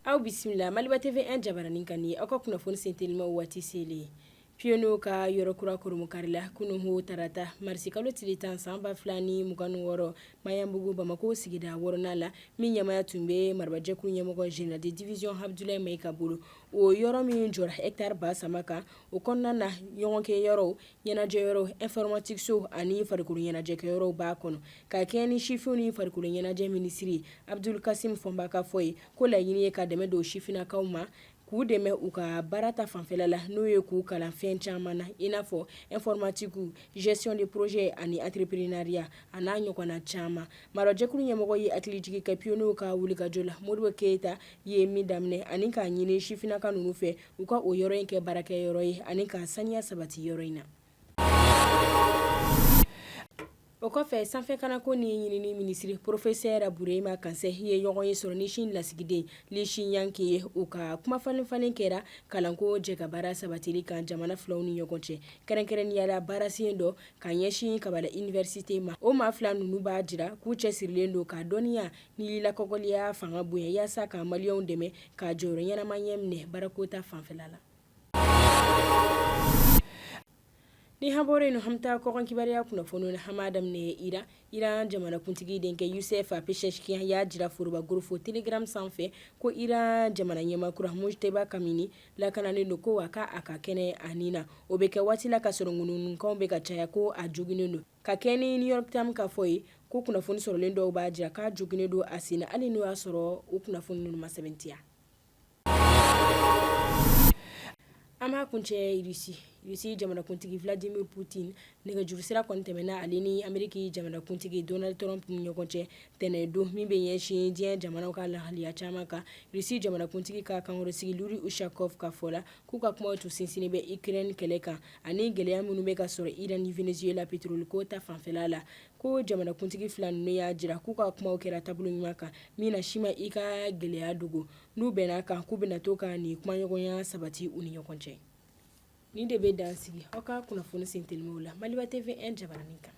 Aw bisimila Maliba TV 1 jabaranin kani aw ka kunnafoni sentelima waati sele Piono ka yɔrɔ kura koromokari la kunun ho tarata marisi kalo tile 10 san 2026 Mayambugu Bamako sigida wɔrɔnan la min ɲɛmaya tun bɛ marabajɛkulu ɲɛmɔgɔ général de division Abdoulaye Mayiga bolo o yɔrɔ min jɔra hectare 3000 kan o kɔnɔna na ɲɔgɔnkɛ yɔrɔ ɲɛnajɛ yɔrɔ informatique so ani farikolo ɲɛnajɛkɛ yɔrɔ b'a kɔnɔ ka kɛ ni sifinw ni farikolo ɲɛnajɛ minisiri Abdul Kasim Fɔnba ka fɔ ye ko laɲini ye ka dɛmɛ don sifinakaw ma k'u dɛmɛ u ka baara ta fanfɛla la n'o ye k'u kalan fɛn caman na i n'a fɔ informatique gestion de projet ani entrepreneuriat a n'a ɲɔgɔnna caman marajɛkulu ɲɛmɔgɔ ye hakilijigi kɛ pionnew ka wulikajɔ la Modibo Keyita ye min daminɛ ani k'a ɲini sifinaka ninnu fɛ u ka o yɔrɔ in kɛ baarakɛyɔrɔ ye ani ka saniya sabati yɔrɔ in na. O kɔfɛ sanfɛkalanko ni ɲinini minisiri professeur Burema Kansɛ ye ɲɔgɔn ye sɔrɔ ni Sini lasigiden Lishi Yanke ye u ka kuma falen kɛra kalanko jɛ ka baara sabatili kan jamana filaw ni ɲɔgɔn cɛ kɛrɛnkɛrɛnnenya la baarasen dɔ ka ɲɛsin Kabala université ma o maa fila ninnu b'a jira k'u cɛsirilen don ka dɔnniya ni lakɔgɔliya fanga bonya yaasa ka maliyɛnw dɛmɛ ka jɔyɔrɔ ɲɛnama ɲɛ minɛ baarako ta fanfɛla la. Ni habore no hamta ko kibariya kunnafoni na hamada mne Iran jamanakuntigi denkɛ Youssef Pezeshkian y'a jira Foroba Groupe Telegram sanfɛ ko Iran jamana ɲɛmakura Mujtaba Kamini lakanalen don ko a ka kɛnɛ ani na o bɛ kɛ waati la ka sɔrɔ ŋununukanw bɛ ka caya ko a joginen don ka kɛ ni New York Times ka fɔ ye ko kunnafoni sɔrɔlen dɔw b'a jira k'a joginen don a sen na hali n'o y'a sɔrɔ o kunnafoni ninnu ma sɛbɛntiya. Ama kuncɛ Rusi jamanakuntigi Vladimir Putin nɛgɛjurusira kɔni tɛmɛna ale ni Ameriki jamanakuntigi Donald Trump ni ɲɔgɔn cɛ tɛnɛ don min bɛ ɲɛsin diɲɛ jamanaw ka lahaliya caman kan Rusi jamanakuntigi ka kankɔrɔsigi Yuri Ushakov ka fɔ la k'u ka kumaw tun sinsinnen bɛ Ukraine kɛlɛ kan ani gɛlɛya minnu bɛ ka sɔrɔ Iran ni Venezuela pétrole ko ta fanfɛla la ko jamanakuntigi fila ninnu y'a jira k'u ka kumaw kɛra taabolo ɲuman kan min na si ma i ka gɛlɛya dogo n'u bɛn'a kan k'u bɛna to ka nin kumaɲɔgɔnya sabati u ni ɲɔgɔn cɛ. Ni de bɛ dan sigi aw ka kunnafoni sentelimaw la Maliba TV 1 jabaranin kan.